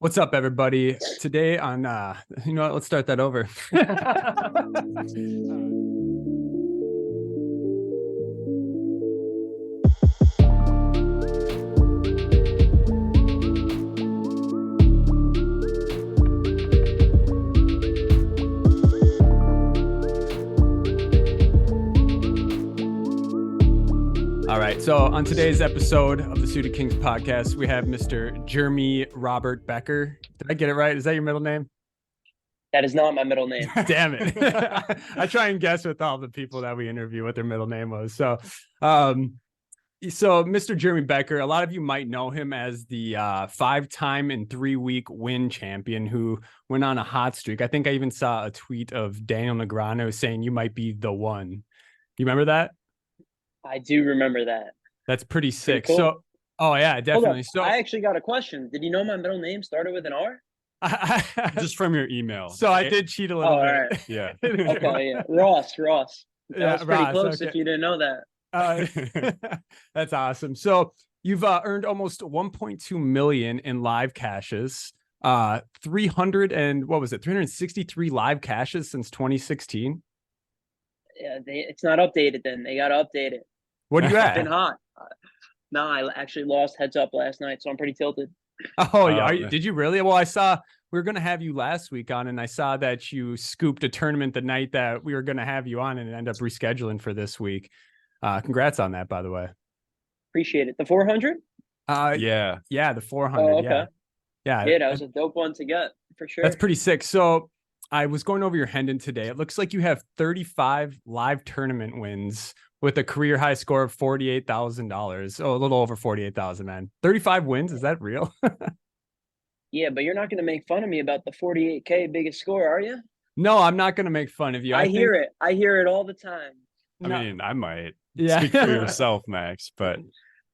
What's up, everybody? Today on, you know what? Let's start that over. All right. So on today's episode of the Suited Kings podcast, we have Mr. Jeremy Robert Becker. Did I get it right? Is that your middle name? That is not my middle name. Damn it. I try and guess with all the people that we interview what their middle name was. So Mr. Jeremy Becker, a lot of you might know him as the 5-time and 3-week win champion who went on a hot streak. I think I even saw a tweet of Daniel Negreanu saying you might be the one. You remember that? I do remember that. That's pretty sick. Cool. So, oh yeah, definitely. So I actually got a question. Did you know my middle name started with an R? Just from your email. So I did cheat a little bit. Right. Yeah. Okay, yeah. Ross. That was pretty Ross, close okay. if you didn't know that. That's awesome. So you've earned almost 1.2 million in live cashes. 363 live cashes since 2016. Yeah, it's not updated then. They got to update it. What are you at? It's been hot. No, I actually lost heads up last night, so I'm pretty tilted. Oh, yeah. Did you really? Well, I saw we were going to have you last week on, and I saw that you scooped a tournament the night that we were going to have you on and ended up rescheduling for this week. Congrats on that, by the way. Appreciate it. The 400? Yeah, the 400. Oh, okay. Yeah, that was a dope one to get for sure. That's pretty sick. So I was going over your Hendon today. It looks like you have 35 live tournament wins with a career high score of $48,000. Oh, a little over 48,000, man. 35 wins. Is that real? Yeah, but you're not going to make fun of me about the 48K biggest score, are you? No, I'm not going to make fun of you. I hear it. I hear it all the time. I mean, I might. Yeah. Speak for yourself, Max, but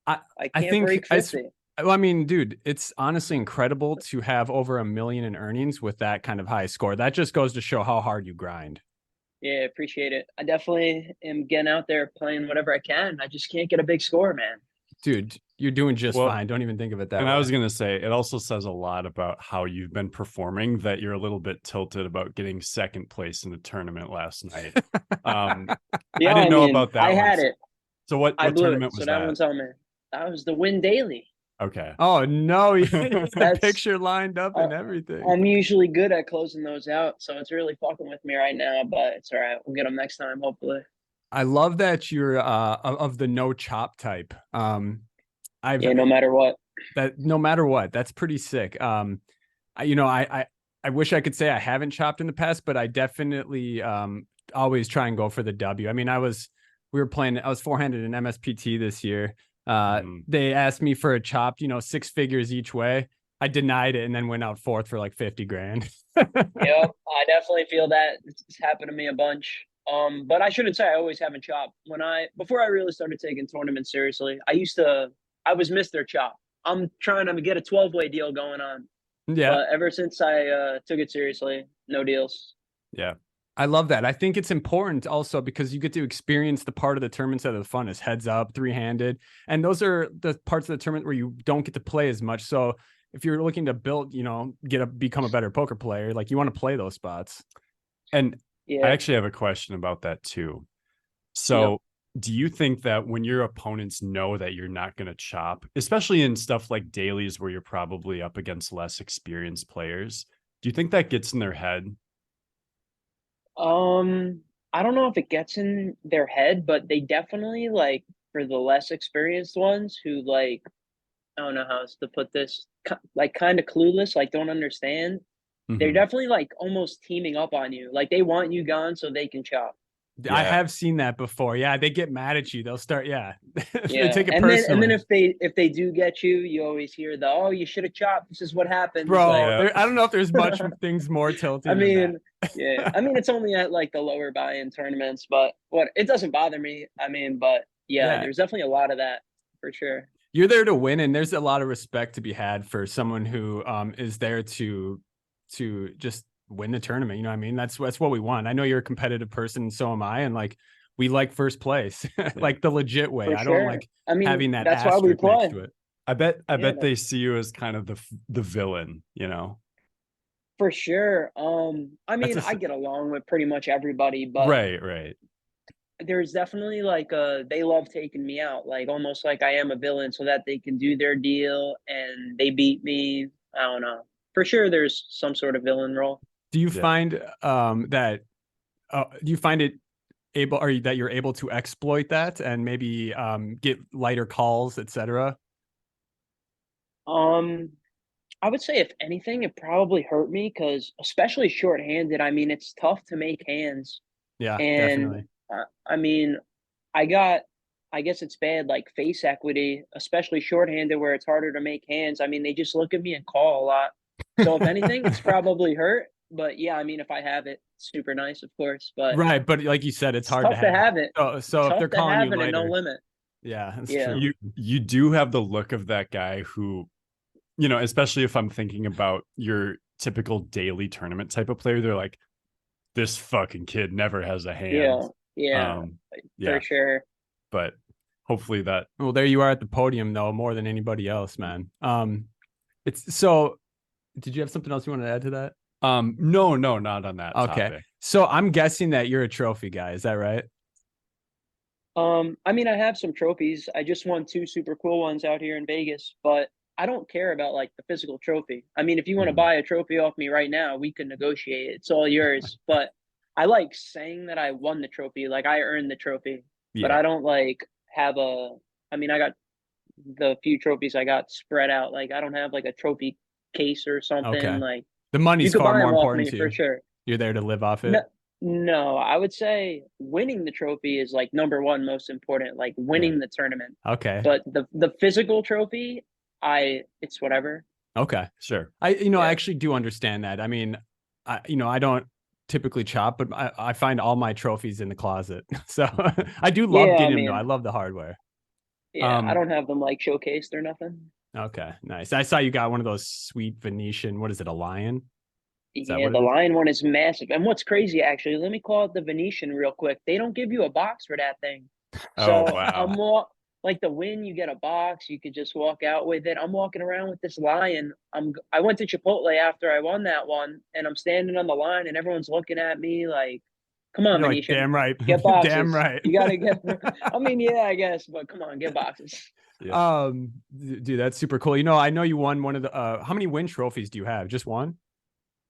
I can't break 50. Well, I mean, dude, it's honestly incredible to have over $1 million in earnings with that kind of high score. That just goes to show how hard you grind. Yeah, appreciate it. I definitely am getting out there playing whatever I can. I just can't get a big score, man. Dude, you're doing just fine. Don't even think of it that way. And I was going to say, it also says a lot about how you've been performing, that you're a little bit tilted about getting second place in the tournament last night. Yeah, I didn't know about that. I had it. So what tournament was so that? That one's on me. That was the Win Daily. Okay. Oh, no. You had the picture lined up and everything. I'm usually good at closing those out, so it's really fucking with me right now, but it's all right. We'll get them next time, hopefully. I love that you're of the no chop type. No matter what. That's pretty sick. I wish I could say I haven't chopped in the past, but I definitely always try and go for the W. I mean, I was forehanded in MSPT this year. They asked me for a chopped, 6 figures each way. I denied it and then went out fourth for like 50 grand. Yep, I definitely feel that. It's happened to me a bunch. But I shouldn't say I always haven't chopped. Before I really started taking tournaments seriously, I was Mr. Chop. I'm trying to get a 12-way deal going on. Yeah. But ever since I took it seriously, no deals. Yeah. I love that. I think it's important also because you get to experience the part of the tournaments that are the funnest, heads up, 3-handed. And those are the parts of the tournament where you don't get to play as much. So if you're looking to build, become a better poker player, like you want to play those spots. And yeah. I actually have a question about that too. So do you think that when your opponents know that you're not going to chop, especially in stuff like dailies where you're probably up against less experienced players, do you think that gets in their head? I don't know if it gets in their head, but they definitely, like, for the less experienced ones who, like, I don't know how else to put this, like, kind of clueless, like, don't understand. Mm-hmm. They're definitely, like, almost teaming up on you. Like, they want you gone so they can chop. Yeah. I have seen that before. Yeah, they get mad at you. They'll start, Yeah. They take it and personally. And then if they do get you, you always hear you should have chopped. This is what happened. Bro, like, I don't know if there's much things more tilting. I mean, it's only at like the lower buy-in tournaments, but it doesn't bother me. I mean, but there's definitely a lot of that for sure. You're there to win, and there's a lot of respect to be had for someone who is there to just win the tournament. You know what I mean? That's what we want. I know you're a competitive person, so am I, and like we like first place, like the legit way. I don't like having that. That's why we play. To it. I bet Yeah, they see you as kind of the villain, you know. for sure. I That's mean, I get along with pretty much everybody, but Right. there's definitely like they love taking me out, like almost like I am a villain so that they can do their deal and they beat me. I don't know. For sure there's some sort of villain role. Do you Yeah. find that do you find it able or that you're able to exploit that and maybe get lighter calls, etc.? Um I would say if anything, it probably hurt me because especially shorthanded, I mean, it's tough to make hands. Yeah, And definitely. I mean, I got, I guess it's bad, like face equity, especially shorthanded where it's harder to make hands. I mean, they just look at me and call a lot. So if anything, it's probably hurt. But yeah, I mean, if I have it, super nice, of course. But Right, but like you said, it's it's hard to tough to have. have it. So if Tough they're to calling you have it and no lighter, limit. yeah, that's Yeah. true. You do have the look of that guy who, you know, especially if I'm thinking about your typical daily tournament type of player, they're like, this fucking kid never has a hand. Yeah. Yeah. For Yeah, sure. but hopefully that. Well, there you are at the podium, though, more than anybody else, man. It's so. Did you have something else you want to add to that? No, not on that Okay, topic. so I'm guessing that you're a trophy guy. Is that right? I mean, I have some trophies. I just won two super cool ones out here in Vegas, but I don't care about like the physical trophy. I mean, if you want to Mhm. buy a trophy off me right now, we can negotiate. It's all yours. But I like saying that I won the trophy, like I earned the trophy. But Yeah. I don't like have a. I mean, I got the few trophies I got spread out. Like I don't have like a trophy case or something. Okay. Like The you money's could far buy more them off important me to for you. sure. You're there to live off No, it. no, I would say winning the trophy is like number one most important, like Yeah. winning the tournament. Okay. But the physical trophy, it's whatever. Okay. Sure. I Yeah. actually do understand that. I mean, I don't typically chop, but I find all my trophies in the closet. So I do love Yeah, I getting them though. I mean, love the hardware. yeah, I Um, don't have them like showcased or nothing. Okay, nice. I saw you got one of those sweet Venetian. What is it? A lion? Is that Yeah, what the it is? Lion one is massive. And what's crazy, actually, let me call it the Venetian real quick. They don't give you a box for that thing. oh So wow. like the win, you get a box, you could just walk out with it. I'm walking around with this lion. I went to Chipotle after I won that one, and I'm standing on the line, and everyone's looking at me like, "Come on, You're like, Venetian, damn right, get damn boxes. right. You gotta get." I mean, yeah, I guess, but come on, get boxes. Yeah. Dude, that's super cool. I know you won one of the. How many win trophies do you have? Just one?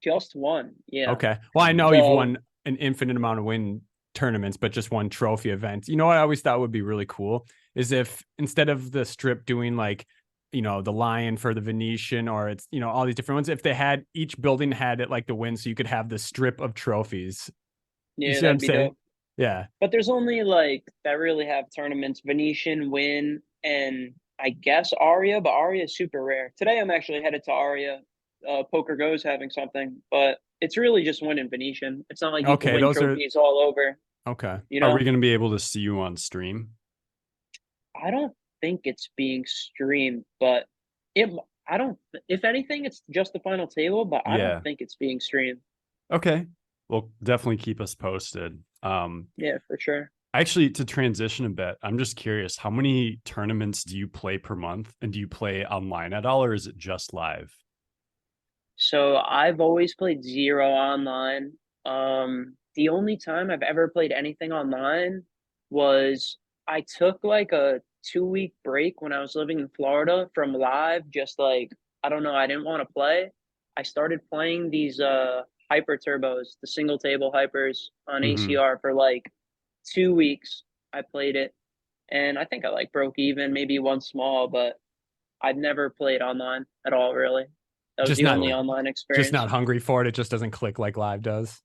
Just one, yeah. Okay. Well, I know you've The won an infinite amount of win tournaments, but just one trophy event. You know what I always thought would be really cool is if instead of the strip doing like, the lion for the Venetian or it's, all these different ones, if they had each building had it like the win, so you could have the strip of trophies. You Yeah, see what I'm that'd be saying? dope. Yeah. But there's only like that really have tournaments: Venetian, Win, and I guess Aria. But Aria is super rare. Today I'm actually headed to Aria. Poker Go's having something, but it's really just Win and Venetian. It's not like you can Okay. win Those are trophies all over. okay. You Are we know, going to be able to see you on stream? I don't think it's being streamed, but it. I don't. If anything, it's just the final table, but I don't Yeah. think it's being streamed. Okay. Well, definitely keep us posted. Yeah, for sure. Actually, to transition a bit, I'm just curious, how many tournaments do you play per month? And do you play online at all, or is it just live? So I've always played zero online. The only time I've ever played anything online was I took like a 2 week break when I was living in Florida from live, just like I don't know, I didn't want to play. I started playing these hyper turbos, the single table hypers on Hmm. ACR for like 2 weeks. I played it and I think I like broke even, maybe one small, but I've never played online at all, really. That was just the not only Cool. online just experience. not hungry for it. It just doesn't click like live does.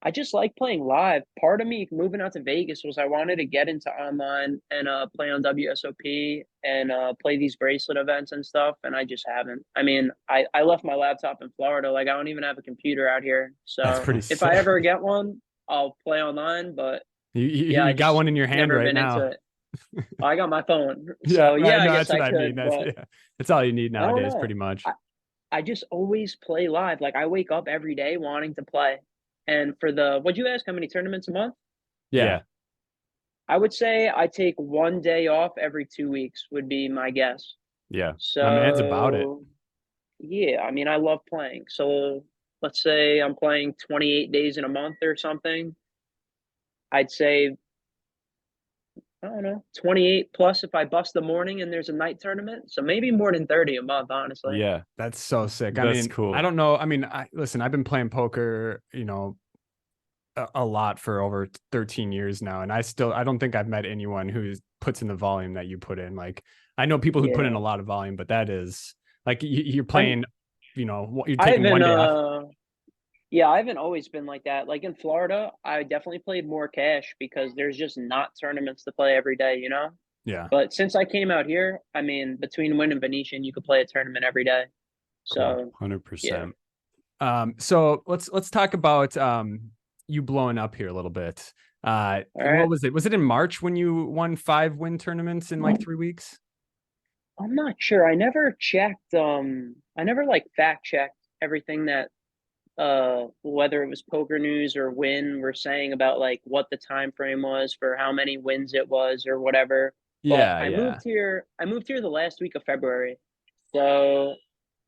I just like playing live. Part of me moving out to Vegas was I wanted to get into online and play on WSOP and play these bracelet events and stuff, and I just haven't. I mean, I left my laptop in Florida. Like, I don't even have a computer out here. That's So pretty if I sick. ever get one, I'll play online. But You, yeah, you, I you got just one in your hand never right been into now. it. I got my phone. Yeah, So right. yeah, I No, guess that's what I I mean. could, That's but yeah. That's all you need I don't nowadays, pretty know. much. I just always play live. Like I wake up every day wanting to play. And for what'd you ask? How many tournaments a month? Yeah. Yeah. I would say I take one day off every 2 weeks would be my guess. Yeah. My man's about it. So yeah, I mean, I love playing. So let's say I'm playing 28 days in a month or something. I'd say, I don't know, 28 plus if I bust the morning and there's a night tournament. So maybe more than 30 a month, honestly. Yeah. That's so sick. I That's mean, I cool. don't know. I mean, listen, I've been playing poker, a lot for over 13 years now, and I don't think I've met anyone who puts in the volume that you put in. Like, I know people who put in Yeah. a lot of volume, but that is like you're I'm playing, you're I taking haven't one day off. yeah, I haven't always been like that. Like in Florida, I definitely played more cash because there's just not tournaments to play every day, you know? Yeah, But since I came out here, I mean, between Win and Venetian, you could play a tournament every day. Cool. So, yeah. 100%. so let's talk about you blowing up here a little bit. All What right. was it? Was it in March when you won 5 win tournaments in like 3 weeks? I'm not sure. I never checked I never like fact checked everything that whether it was Poker News or Win were saying about like what the time frame was for how many wins it was or whatever. But Yeah, yeah. I moved here the last week of February. So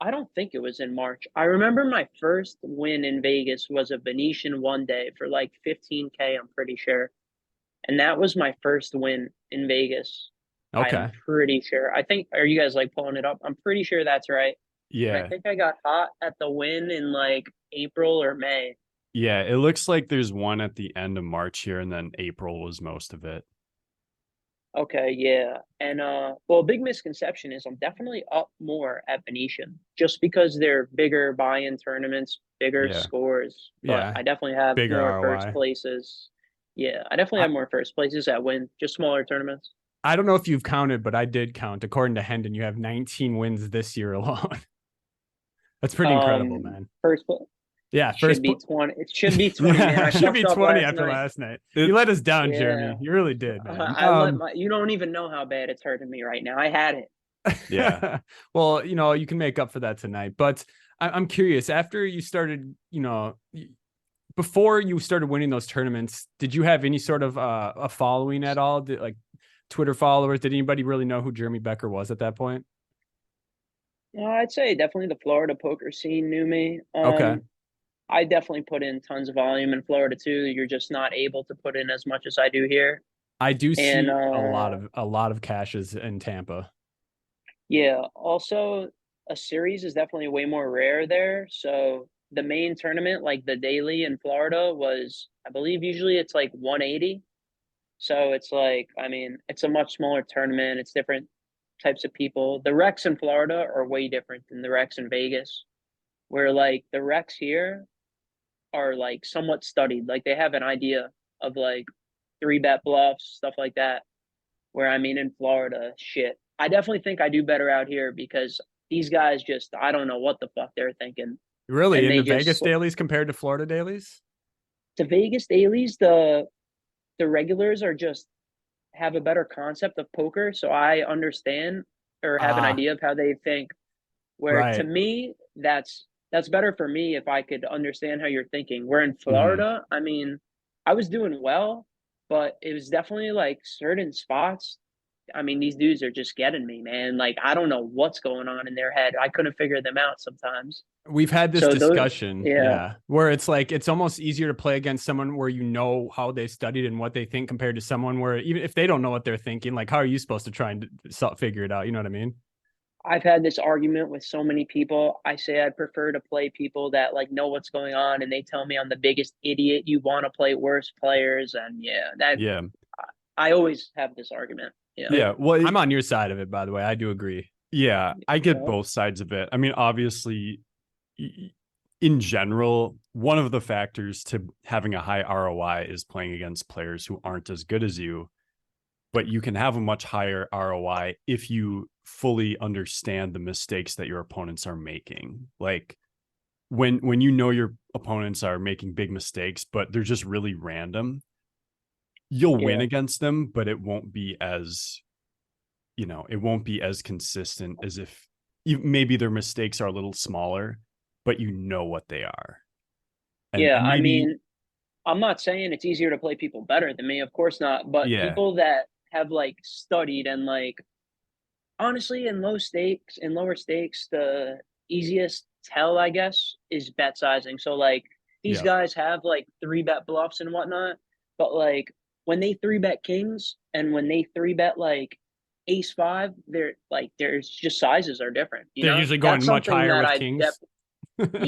I don't think it was in March. I remember my first win in Vegas was a Venetian one day for like 15K, I'm pretty sure. And that was my first win in Vegas. I am Okay. pretty sure. I think, are you guys like pulling it up? I'm pretty sure that's right. And I Yeah. think I got hot at the win in like April or May. Yeah. It looks like there's one at the end of March here, and then April was most of it. Okay, yeah. And well, a big misconception is I'm definitely up more at Venetian just because they're bigger buy-in tournaments, bigger Yeah. scores, but Yeah. I definitely have Bigger more first ROI. places. Yeah, I definitely I, have more first places at Win, just smaller tournaments. I don't know if you've counted, but I did count. According to Hendon, you have 19 wins this year alone. That's pretty incredible, man. First place Yeah, should be 20. It should be 20, man. yeah, I should fucked be up 20 last after night. last night. You It, let us down, Yeah. Jeremy. You really did, man. I let my, you don't even know how bad it's hurting me right now. I had it. yeah. Well, you can make up for that tonight. But I'm curious, after you started, before you started winning those tournaments, did you have any sort of a following at all? Like Twitter followers? Did anybody really know who Jeremy Becker was at that point? I'd say definitely the Florida poker scene knew me. Okay. I definitely put in tons of volume in Florida too. You're just not able to put in as much as I do here. I do And see a lot of caches in Tampa. yeah, also a series is definitely way more rare there. So the main tournament, like the daily in Florida, was I believe usually it's like 180. So it's like, I mean, it's a much smaller tournament. It's different types of people. The Recs in Florida are way different than the Recs in Vegas, where like the Recs here are like somewhat studied. Like they have an idea of like three bet bluffs, stuff like that. Where I mean, in Florida, shit, I definitely think I do better out here because these guys just, I don't know what the fuck they're thinking. Really, And in they the Vegas just, dailies compared to Florida dailies? the Vegas dailies, the regulars are just have a better concept of poker. So I understand or have an Ah, idea of how they think. Where to right. me, that's better for me if I could understand how you're thinking. Where in Hmm. Florida, I mean, I was doing well, but it was definitely like certain spots. I mean, these dudes are just getting me, man. Like I don't know what's going on in their head. I couldn't figure them out sometimes. We've had this So those, discussion, yeah, yeah, where it's like it's almost easier to play against someone where you know how they studied and what they think compared to someone where even if they don't know what they're thinking, like how are you supposed to try and figure it out? You know what I mean? I've had this argument with so many people. I say I'd prefer to play people that like know what's going on, and they tell me I'm the biggest idiot. You want to play worse players, and yeah, that Yeah. I always have this argument. Yeah. Yeah. Well, I'm on your side of it, by the way. I do agree. yeah, I get Yeah. both sides of it. I mean, obviously, in general, one of the factors to having a high ROI is playing against players who aren't as good as you, but you can have a much higher ROI if you fully understand the mistakes that your opponents are making. Like when you know your opponents are making big mistakes, but they're just really random, you'll win Yeah. against them, but it won't be as, it won't be as consistent as if maybe their mistakes are a little smaller, but you know what they are. And Yeah. and I maybe, mean, I'm not saying it's easier to play people better than me. Of course not. But yeah, people that have like studied and like honestly, in lower stakes, the easiest tell, I guess, is bet sizing. So like these Yeah. guys have like 3-bet bluffs and whatnot, but like when they 3-bet kings and when they 3-bet like ace five, they're like there's just sizes are different. They're usually going That's much something higher that with I kings.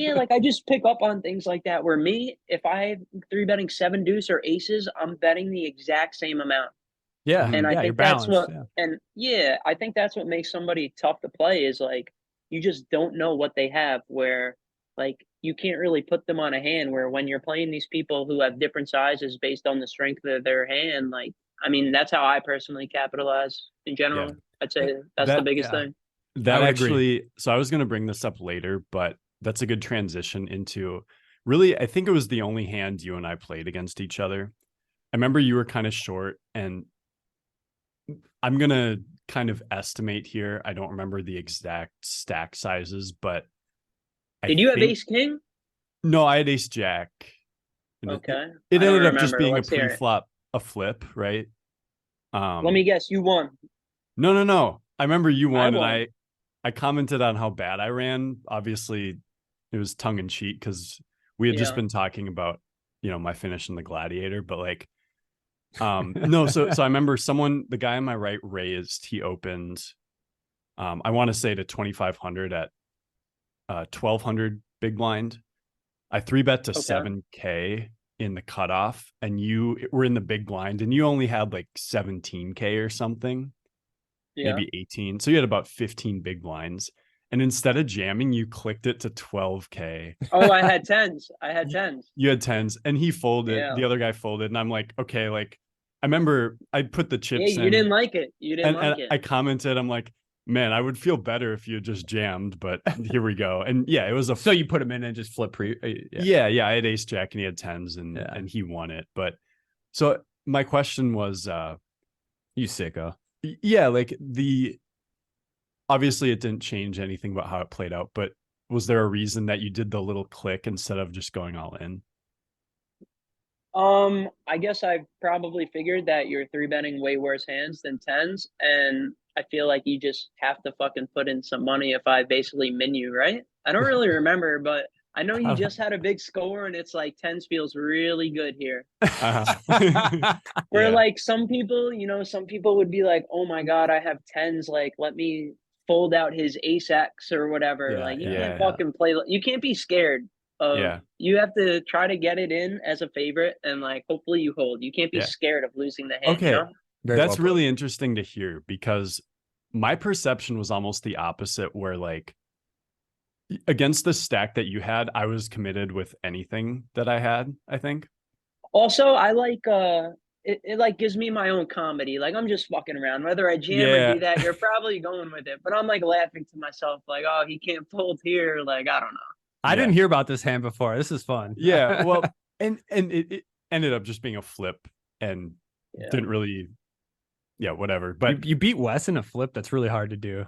yeah, like I just pick up on things like that. Where me, if I 3-betting 7 deuce or aces, I'm betting the exact same amount. Yeah, And Mhm. I yeah, you're think that's balanced. what, Yeah. and yeah, I think that's what makes somebody tough to play is like, you just don't know what they have where like you can't really put them on a hand where when you're playing these people who have different sizes based on the strength of their hand, like, I mean, that's how I personally capitalize in Yeah. general. I'd say that's the That biggest Yeah, thing. I that would agree. actually, so I was going to bring this up later, but that's a good transition into really, I think it was the only hand you and I played against each other. I remember you were kind of short, and I'm going to kind of estimate here. I don't remember the exact stack sizes, but I Did you have think, ace king? no, I had ace jack. And Okay. it I don't ended up just remember. being a Let's hear it. pre-flop, a flip, right? Let me guess, you won. No. I remember you I won, and won. I commented on how bad I ran. Obviously, it was tongue in cheek because we had just Yeah. been talking about, my finish in the Gladiator, but like, no. So I remember the guy on my right raised. He opened, I want to say to 2,500 at 1,200 big blind. I 3-bet to Okay. 7K in the cutoff, and you were in the big blind, and you only had like 17K or something, Yeah. maybe 18. So you had about 15 big blinds. And instead of jamming, you clicked it to 12K. Oh, I had tens. I had tens. You had tens, and he folded. Yeah. The other guy folded. And I'm like, okay, like, I remember I put the Yeah, chips you in, didn't like it. You didn't and like it. I commented, I'm like, man, I would feel better if you had just jammed, but here we go. And yeah, it was So you put him in and just flip yeah. I had ace jack and he had tens, Yeah. and he won it. But so my question was, You sicko. yeah, like obviously it didn't change anything about how it played out, but was there a reason that you did the little click instead of just going all in? I guess I probably figured that you're 3-betting way worse hands than tens, and I feel like you just have to fucking put in some money if I basically min you, right? I don't really remember, but I know you just had a big score, and it's like tens feels really good here. Where Yeah. like some people would be like, "Oh my god, I have tens. Like, let me fold out his ace X or whatever." Yeah, Like, you can't Yeah. fucking play. You can't be scared of. Yeah. You have to try to get it in as a favorite, and like hopefully you hold. You can't be Yeah. scared of losing the hand. Okay. Very well That's put. really interesting to hear, because my perception was almost the opposite, where like against the stack that you had, I was committed with anything that I had, I think. Also, I like it like gives me my own comedy. Like I'm just fucking around. Whether I jam or Yeah. do that, you're probably going with it. But I'm like laughing to myself, like, oh, he can't fold here. Like, I don't know. I Yeah. didn't hear about this hand before. This is fun. Yeah. Well, and it ended up just being a flip, and Yeah. didn't really, yeah, whatever. But you beat Wes in a flip. That's really hard to do.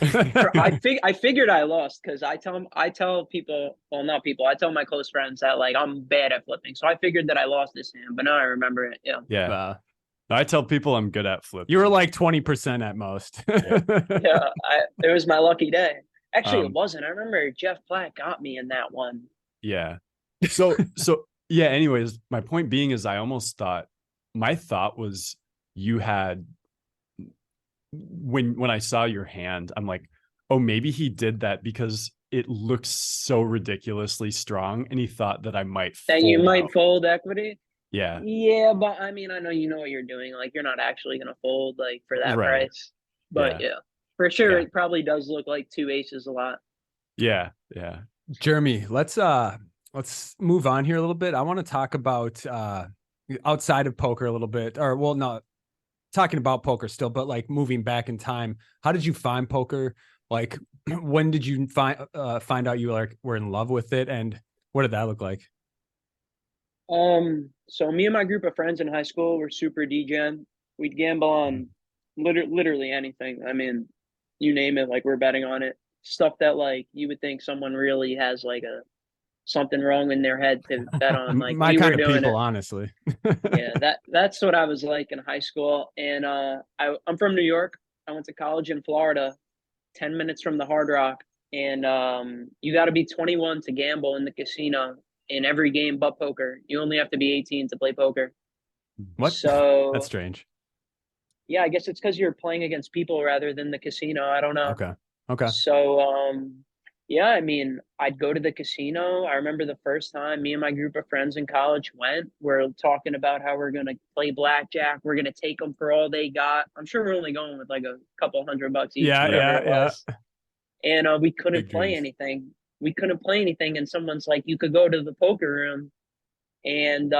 I figured I lost because I tell people, well, not people, I tell my close friends that like I'm bad at flipping. So I figured that I lost this hand, but now I remember it. Yeah. yeah, Uh, I tell people I'm good at flips. you were like 20% at most. Yeah. It was my lucky day. Actually, it Um, wasn't. I remember Jeff Platt got me in that one. yeah. So yeah, anyways, my point being is my thought was you had, when I saw your hand, I'm like, oh, maybe he did that because it looks so ridiculously strong, and he thought that I might That you fold might out. fold equity. Yeah. Yeah, but I mean, I know you know what you're doing. Like, you're not actually gonna fold like for that Right. price. But Yeah. yeah, for sure, Yeah. it probably does look like two aces a lot. Yeah. Jeremy, let's move on here a little bit. I want to talk about outside of poker a little bit, or well, not talking about poker still, but like moving back in time. How did you find poker? Like, when did you find out you were in love with it, and what did that look like? So me and my group of friends in high school were super degen. We'd gamble on literally anything. I mean, you name it, like we're betting on it. Stuff that like you would think someone really has like a something wrong in their head to bet on. Like My we were kind of doing people, it. honestly. Yeah, that's what I was like in high school. And I'm from New York. I went to college in Florida, 10 minutes from the Hard Rock, and you got to be 21 to gamble in the casino in every game but poker. You only have to be 18 to play poker. What? That's So strange. yeah, I guess it's because you're playing against people rather than the casino. I don't know. Okay. Okay. So yeah, I mean, I'd go to the casino. I remember the first time me and my group of friends in college went. We're talking about how we're gonna play blackjack. We're gonna take them for all they got. I'm sure we're only going with like a couple $100 each, Yeah, whatever yeah, it yeah. was. And we couldn't Big play dreams. anything. We couldn't play anything, and someone's like, "You could go to the poker room." And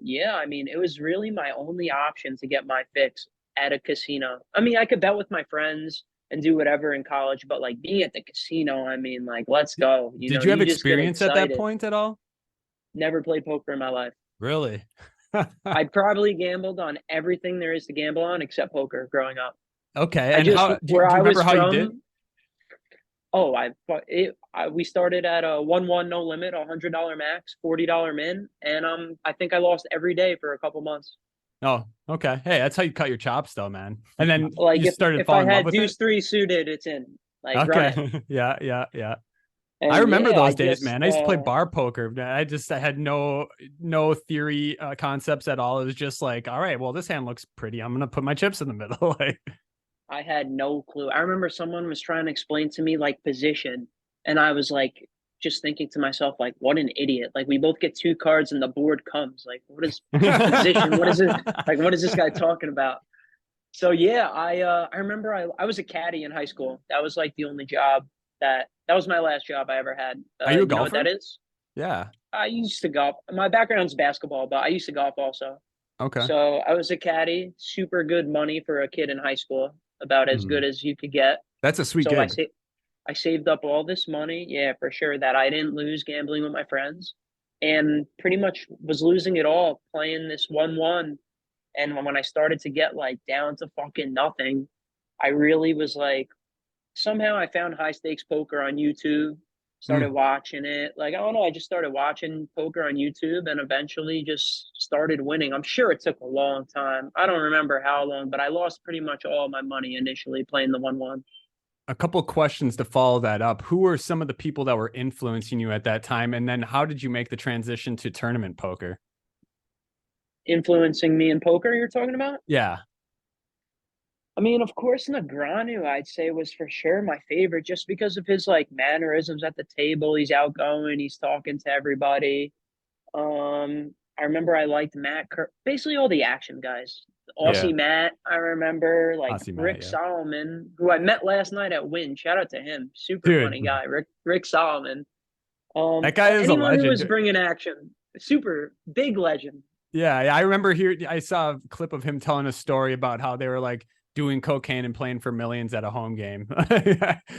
yeah, I mean, it was really my only option to get my fix at a casino. I mean, I could bet with my friends and do whatever in college, but like being at the casino, I mean, like, let's go. You Did know, you have you just get experience at that excited. point at all? Never played poker in my life. Really? I probably gambled on everything there is to gamble on except poker growing up. Okay. I And just, how do where you I remember was how you did? from, oh, we started at a 1-1 no limit, $100 max, $40 min, and I think I lost every day for a couple months. Oh, okay. Hey, that's how you cut your chops though, man. And then Like you started if I falling in love had with it? deuce three suited, it's in. Like run it. Okay. Yeah, yeah, yeah. I And remember yeah, I those days, just man. I used to play bar poker. I had no theory concepts at all. It was just like, all right, well, this hand looks pretty. I'm gonna put my chips in the middle. Like, I had no clue. I remember someone was trying to explain to me like position, and I was like just thinking to myself, like, what an idiot. Like we both get two cards and the board comes. Like, what is position? What is it? Like, what is this guy talking about? So yeah, I remember I was a caddy in high school. That was like the only job that was my last job I ever had. are you a You know what that golfer? is? Yeah. I used to golf. My background's basketball, but I used to golf also. Okay. So I was a caddy, super good money for a kid in high school, about as Mhm. good as you could get. That's a sweet So gig. I saved up all this money, yeah, for sure, that I didn't lose gambling with my friends, and pretty much was losing it all playing this 1-1. And when I started to get like down to fucking nothing, I really was like, somehow I found high stakes poker on YouTube, started Mm. watching it. Like, I don't know, I just started watching poker on YouTube and eventually just started winning. I'm sure it took a long time. I don't remember how long, but I lost pretty much all my money initially playing the 1-1. A couple questions to follow that up. Who were some of the people that were influencing you at that time? And then how did you make the transition to tournament poker? Influencing me in poker, you're talking about? Yeah. I mean, of course, Negreanu, I'd say, was for sure my favorite just because of his like mannerisms at the table. He's outgoing, he's talking to everybody. I remember I liked basically all the action guys. Okay. Aussie Matt, I remember like Aussie Matt, Rick yeah. Solomon, who I met last night at Win. Shout out to him, super Dude, funny guy, Rick Solomon. that guy is a Anyone who was legend. bringing action, super big legend. Yeah, I remember here. I saw a clip of him telling a story about how they were like doing cocaine and playing for millions at a home game.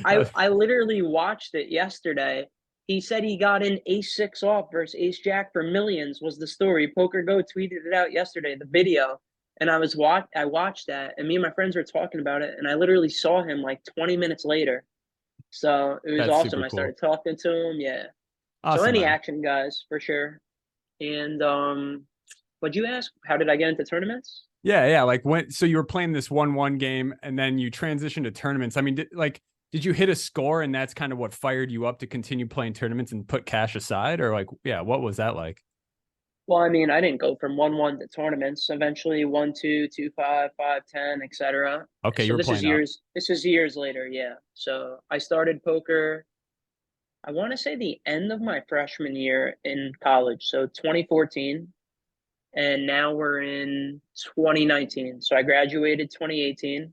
I literally watched it yesterday. He said he got in ace six off versus ace jack for millions was the story. Poker Go tweeted it out yesterday, the video. And I watched that and me and my friends were talking about it and I literally saw him like 20 minutes later. So it was That's awesome. super I cool. started talking to him. Yeah. So Awesome, any man. action guys for sure. And what'd you ask? How did I get into tournaments? Yeah, yeah. Like when, so you were playing this 1-1 game and then you transitioned to tournaments. I mean, did you hit a score and that's kind of what fired you up to continue playing tournaments and put cash aside? Or like, yeah, what was that like? Well, I mean, I didn't go from 1-1 to tournaments. Eventually 1-2, 2-5, 5-10, etc. Okay, you So were playing up. this is years later, yeah. So I started poker, I want to say the end of my freshman year in college. So 2014, and now we're in 2019. So I graduated 2018,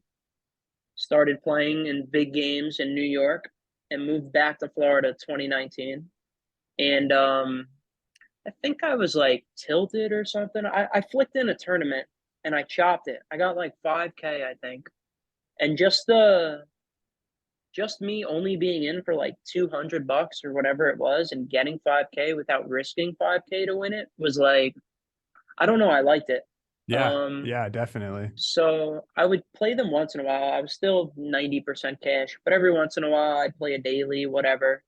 started playing in big games in New York, and moved back to Florida 2019. And I think I was like tilted or something. I flicked in a tournament and I chopped it. I got like 5K, I think. And just me only being in for like $200 or whatever it was and getting 5K without risking 5K to win it was like, I don't know, I liked it. Yeah, Um yeah, definitely. so I would play them once in a while. I was still 90% cash, but every once in a while I'd play a daily, whatever.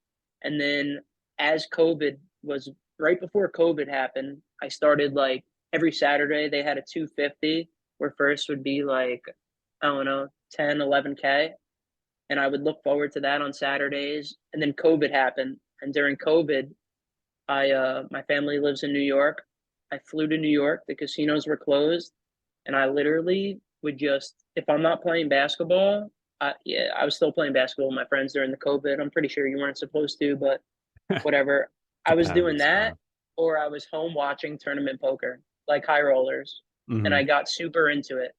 And then as COVID was right before COVID happened, I started like every Saturday they had a 250 where first would be like, I don't know, 10, 11K. And I would look forward to that on Saturdays. And then COVID happened. And during COVID, my family lives in New York. I flew to New York. The casinos were closed. And I literally would just, if I'm not playing basketball, I was still playing basketball with my friends during the COVID. I'm pretty sure you weren't supposed to, but whatever. I was doing Depends, that, or I was home watching tournament poker, like high rollers. And I got super into it.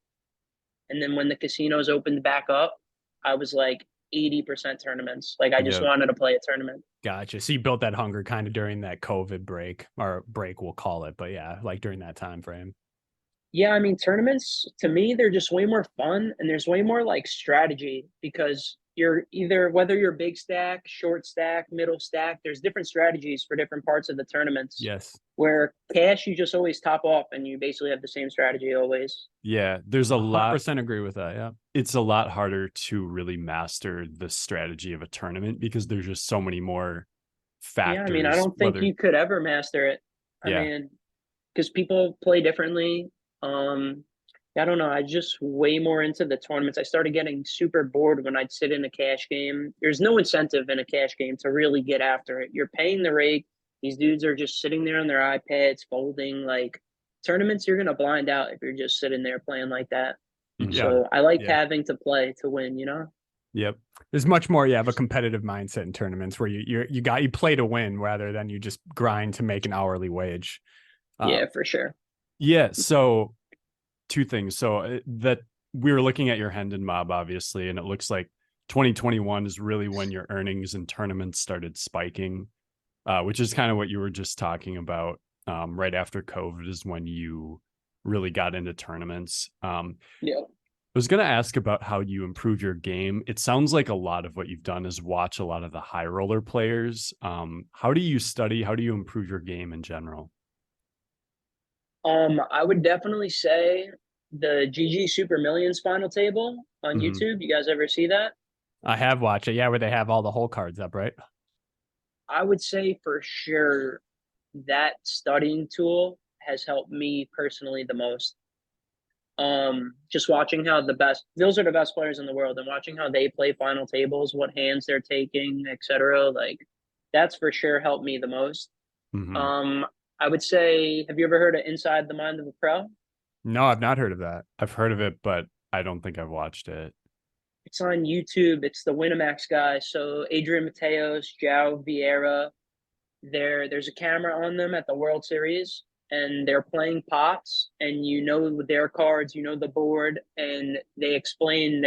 And then when the casinos opened back up, I was like 80% tournaments. Like I just wanted to play a tournament. Gotcha. So you built that hunger kind of during that COVID break, or break, we'll call it. But yeah, like during that time frame. Yeah, I mean, tournaments to me, they're just way more fun and there's way more like strategy because you're either whether you're big stack, short stack, middle stack, there's different strategies for different parts of the tournaments. Yes. Where cash, you just always top off and you basically have the same strategy always. Yeah, there's a lot. 100% agree with that. Yeah. It's a lot harder to really master the strategy of a tournament because there's just so many more factors. Yeah, I mean, I don't think you could ever master it. I mean, because people play differently. I don't know. I just way more into the tournaments. I started getting super bored when I'd sit in a cash game. There's no incentive in a cash game to really get after it. You're paying the rate. These dudes are just sitting there on their iPads, folding. Like tournaments, you're gonna blind out if you're just sitting there playing like that. Yeah. So I like having to play to win. You know. Yep. There's much more. You have a competitive mindset in tournaments where you play to win rather than you just grind to make an hourly wage. Yeah, for sure. Yeah. So two things. So that we were looking at your Hendon mob, obviously, and it looks like 2021 is really when your earnings in tournaments started spiking, which is kind of what you were just talking about. Right after COVID is when you really got into tournaments. Yeah. I was going to ask about how you improve your game. It sounds like a lot of what you've done is watch a lot of the high roller players. How do you study? How do you improve your game in general? I would definitely say the GG Super Millions final table on YouTube. You guys ever see that? I have watched it. Yeah, where they have all the hole cards up, right? I would say for sure that studying tool has helped me personally the most. Just watching how those are the best players in the world, and watching how they play final tables, what hands they're taking, etc. Like that's for sure helped me the most. I would say, have you ever heard of Inside the Mind of a Pro? No, I've not heard of that. I've heard of it, but I don't think I've watched it. It's on YouTube. It's the Winamax guys. So Adrian Mateos, João Vieira, there's a camera on them at the World Series, and they're playing pots, and you know their cards, you know the board, and they explain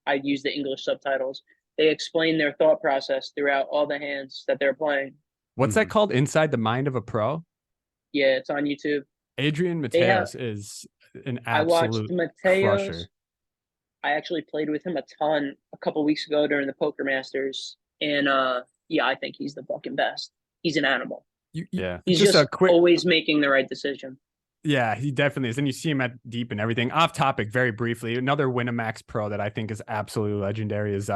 I use the English subtitles. They explain their thought process throughout all the hands that they're playing. What's that called? Inside the Mind of a Pro? Yeah, it's on YouTube. Adrian Mateos is an absolute crusher. I actually played with him a ton a couple weeks ago during the Poker Masters, and I think he's the fucking best. He's an animal. He's just always making the right decision. Yeah, he definitely is. And you see him at deep and everything. Off topic, very briefly, another Winamax Pro that I think is absolutely legendary is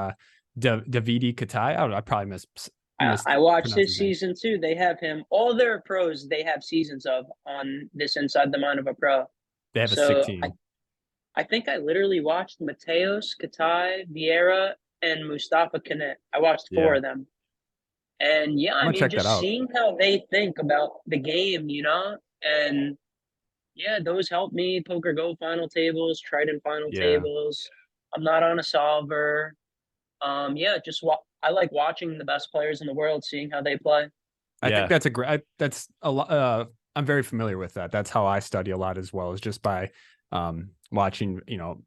Davide Katai. I probably missed. I watched his season too. They have him. All their pros they have seasons of on this Inside the Mind of a Pro. They have a 16. I think I literally watched Mateos, Katai, Vieira, and Mustafa Kanet. I watched 4 of them. And I mean, just seeing how they think about the game, you know, and those help me. Poker Go final tables, Trident final tables. I'm not on a solver. I like watching the best players in the world, seeing how they play. I think that's a lot. I'm very familiar with that. That's how I study a lot as well, is just by watching,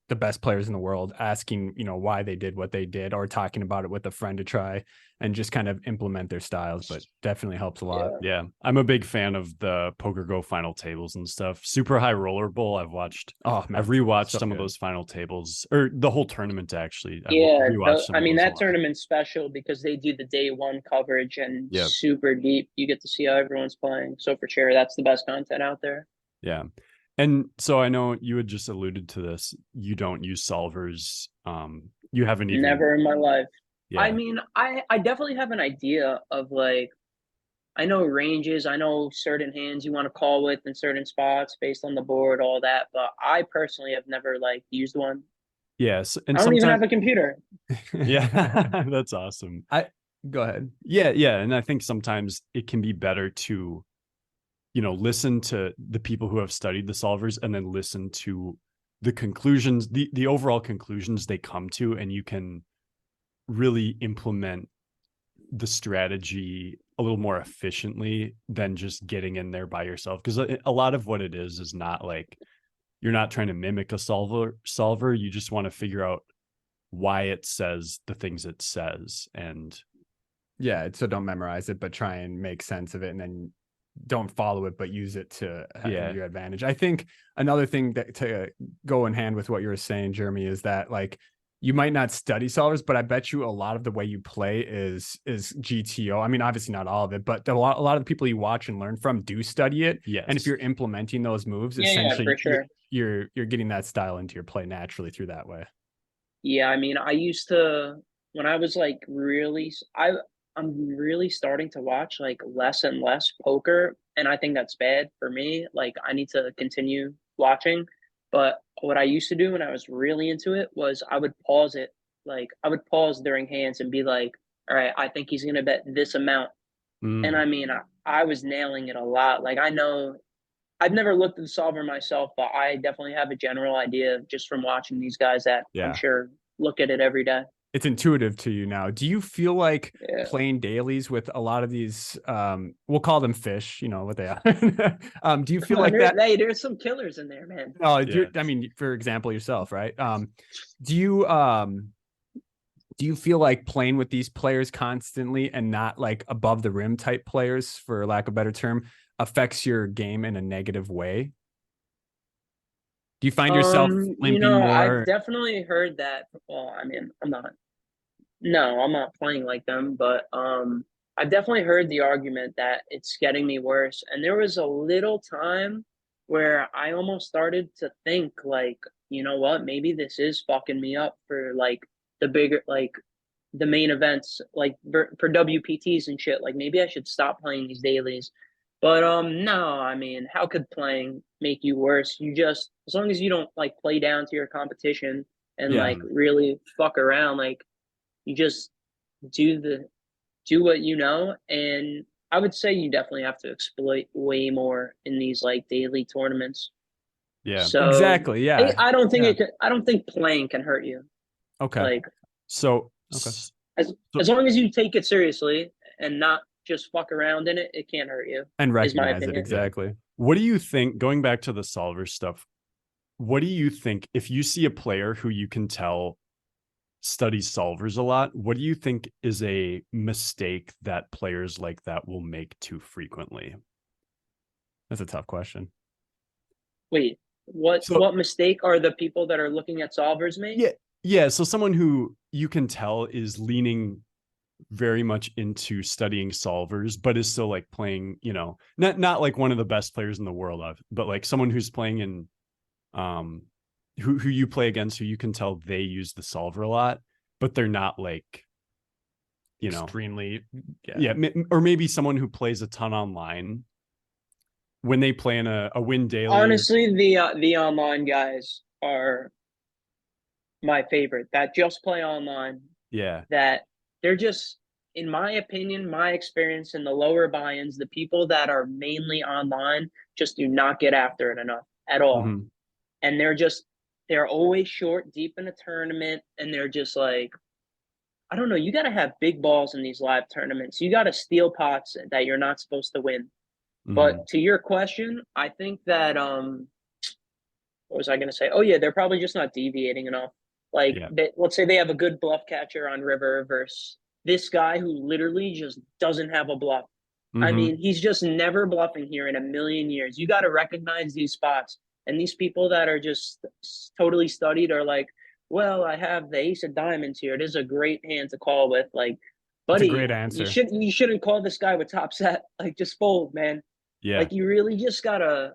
the best players in the world, asking, why they did what they did, or talking about it with a friend to try and just kind of implement their styles. But definitely helps a lot. Yeah. I'm a big fan of the Poker Go final tables and stuff. Super High Roller Bowl. I've watched. Oh, man, I've rewatched some of those final tables, or the whole tournament actually. That tournament's special because they do the day one coverage and super deep. You get to see how everyone's playing. So for sure, that's the best content out there. Yeah. And so I know you had just alluded to this. You don't use solvers. You haven't even. Never in my life. Yeah. I mean, I definitely have an idea of I know ranges. I know certain hands you want to call with in certain spots based on the board, all that. But I personally have never used one. Yes. And I don't even sometimes, have a computer. yeah, that's awesome. Go ahead. Yeah. Yeah. And I think sometimes it can be better to, listen to the people who have studied the solvers and then listen to the conclusions, the overall conclusions they come to, and you can really implement the strategy a little more efficiently than just getting in there by yourself. Because a lot of what it is not like you're not trying to mimic a solver. You just want to figure out why it says the things it says. And yeah, so don't memorize it, but try and make sense of it, and then don't follow it, but use it to your advantage. I think another thing that to go in hand with what you were saying, Jeremy, is that like you might not study solvers, but I bet you a lot of the way you play is GTO. I mean, obviously not all of it, but a lot of the people you watch and learn from do study it. Yes. And if you're implementing those moves, Yeah, essentially for sure. you're getting that style into your play naturally through that way. Yeah, I mean, I used to when I was like I'm really starting to watch like less and less poker, and I think that's bad for me. Like I need to continue watching, but what I used to do when I was really into it was I would pause it. Like I would pause during hands and be like, "All right, I think he's gonna bet this amount." And I mean, I was nailing it a lot. Like I know I've never looked at the solver myself, but I definitely have a general idea just from watching these guys that I'm sure look at it every day. It's intuitive to you now. Do you feel like Yeah. playing dailies with a lot of these, we'll call them fish, you know what they are. Do you feel like that? Hey, there's some killers in there, man. Oh, I mean, for example, yourself, right? Do you feel like playing with these players constantly and not like above the rim type players, for lack of a better term, affects your game in a negative way? Do you find yourself limping more? I've definitely heard that. Well, I mean, I'm not playing like them, but I've definitely heard the argument that it's getting me worse. And there was a little time where I almost started to think like, you know what, maybe this is fucking me up for like the bigger like the main events like for WPTs and shit. Like maybe I should stop playing these dailies. But no, I mean, how could playing make you worse? You just as long as you don't like play down to your competition and like really fuck around, like you just do what you know. And I would say you definitely have to exploit way more in these like daily tournaments. Yeah. So exactly. Yeah. I don't think I don't think playing can hurt you. Okay. Like so as long as you take it seriously and not just fuck around in it, it can't hurt you. And recognize it. Exactly. What do you think, going back to the solver stuff, what do you think if you see a player who you can tell studies solvers a lot, what do you think is a mistake that players like that will make too frequently? That's a tough question. Wait, what mistake are the people that are looking at solvers make? Yeah. So someone who you can tell is leaning very much into studying solvers, but is still like playing, not like one of the best players in the world but like someone who's playing in who you play against, who you can tell they use the solver a lot, but they're not like, extremely, or maybe someone who plays a ton online when they play in a win daily. Honestly, the online guys are my favorite that just play online. Yeah. That they're just, in my opinion, my experience in the lower buy-ins, the people that are mainly online just do not get after it enough at all. Mm-hmm. And they're always short deep in a tournament, and they're just like, I don't know, you got to have big balls in these live tournaments. You got to steal pots that you're not supposed to win. Mm-hmm. But to your question, I think that what was I going to say? Oh yeah, they're probably just not deviating enough. Like let's say they have a good bluff catcher on river versus this guy who literally just doesn't have a bluff. Mm-hmm. I mean, he's just never bluffing here in a million years. You got to recognize these spots. And these people that are just totally studied are like, well, I have the ace of diamonds here. It is a great hand to call with. Like, buddy, that's a great answer. You shouldn't call this guy with top set. Like, just fold, man. Yeah. Like, you really just gotta,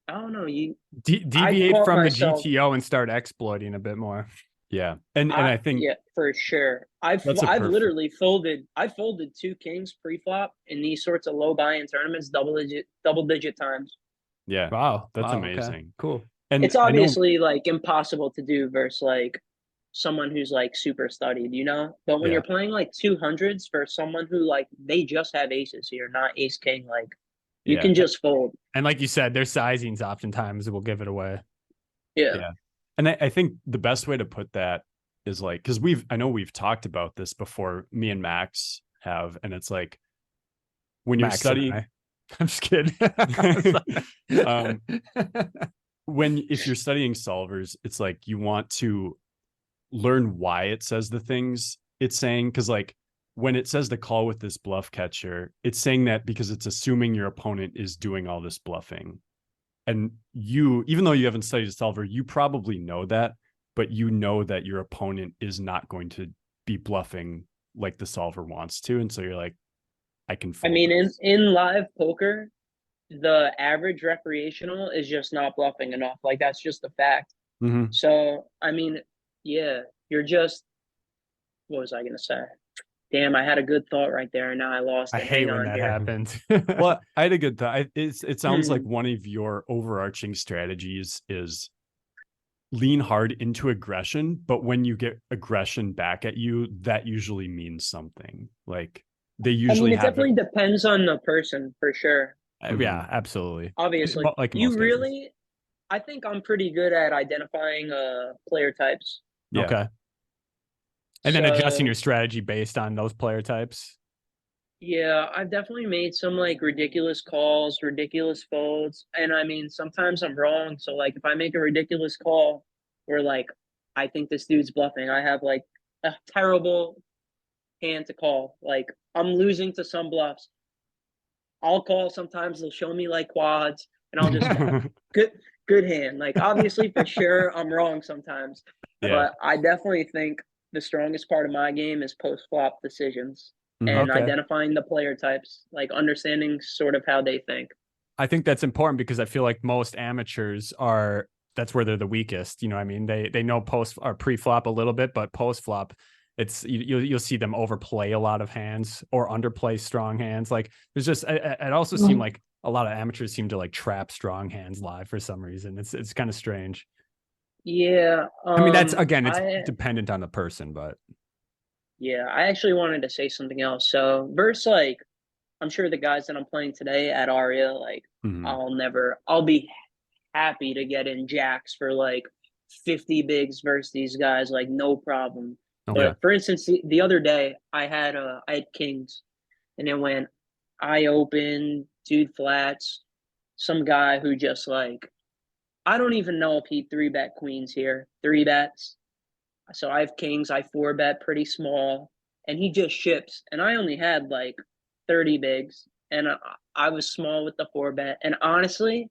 I don't know. You deviate from the GTO and start exploiting a bit more. Yeah, and I think for sure. I've literally folded. I folded 2 kings pre-flop in these sorts of low buy-in tournaments, double digit times. Yeah. Wow. That's amazing. Okay. Cool. And It's I know, obviously like impossible to do versus like someone who's like super studied, you know? But when yeah, you're playing like 200s for someone who like they just have aces here, not ace king, like you yeah, can just fold. And like you said, their sizings oftentimes will give it away. Yeah. yeah. And I think the best way to put that is like, because I know we've talked about this before, me and Max have, and it's like when you're Max and studying, I. I'm just kidding. um, if you're studying solvers, it's like you want to learn why it says the things it's saying. Because like when it says the call with this bluff catcher, it's saying that because it's assuming your opponent is doing all this bluffing. And you, even though you haven't studied a solver, you probably know that, but you know that your opponent is not going to be bluffing like the solver wants to. And so you're like, I can I fold mean, this. in live poker, the average recreational is just not bluffing enough. Like that's just a fact. Mm-hmm. So I mean, yeah, you're just what was I gonna say? Damn, I had a good thought right there and now I lost I it. hate Hang when on that here. happens. Well, I had a good thought. It sounds like Hmm. one of your overarching strategies is lean hard into aggression, but when you get aggression back at you, that usually means something. Like they I mean, usually it have it. definitely depends on the person for sure. Mhm. Yeah, absolutely. Obviously, Like in you most cases. really, I think I'm pretty good at identifying player types. Yeah. Okay. And then adjusting your So strategy based on those player types. yeah, I've definitely made some like ridiculous calls, ridiculous folds, and I mean sometimes I'm wrong. So like if I make a ridiculous call where like I think this dude's bluffing, I have like a terrible hand to call. Like I'm losing to some bluffs. I'll call sometimes they'll show me like quads and I'll just call. Good good hand. Like obviously for sure I'm wrong sometimes, Yeah. but I definitely think the strongest part of my game is post flop decisions Mhm. and Okay. identifying the player types, like understanding sort of how they think. I think that's important because I feel like most amateurs are that's where they're the weakest. You know, I mean, they know post or pre-flop a little bit, but post-flop, it's you'll see them overplay a lot of hands or underplay strong hands. Like there's just it also seemed like a lot of amateurs seem to like trap strong hands live for some reason. It's kind of strange. Yeah, I mean, that's again, it's I dependent on the person, but yeah, I actually wanted to say something else. So versus like I'm sure the guys that I'm playing today at Aria, like Mhm. I'll be happy to get in jacks for like 50 bigs versus these guys, like no problem. okay. But for instance, the other day I had kings and it went I open, dude flats, some guy who just like I don't even know if he three bet queens here, three bets. So I have kings, I four bet pretty small, and he just ships. And I only had like 30 bigs, and I was small with the four bet. And honestly,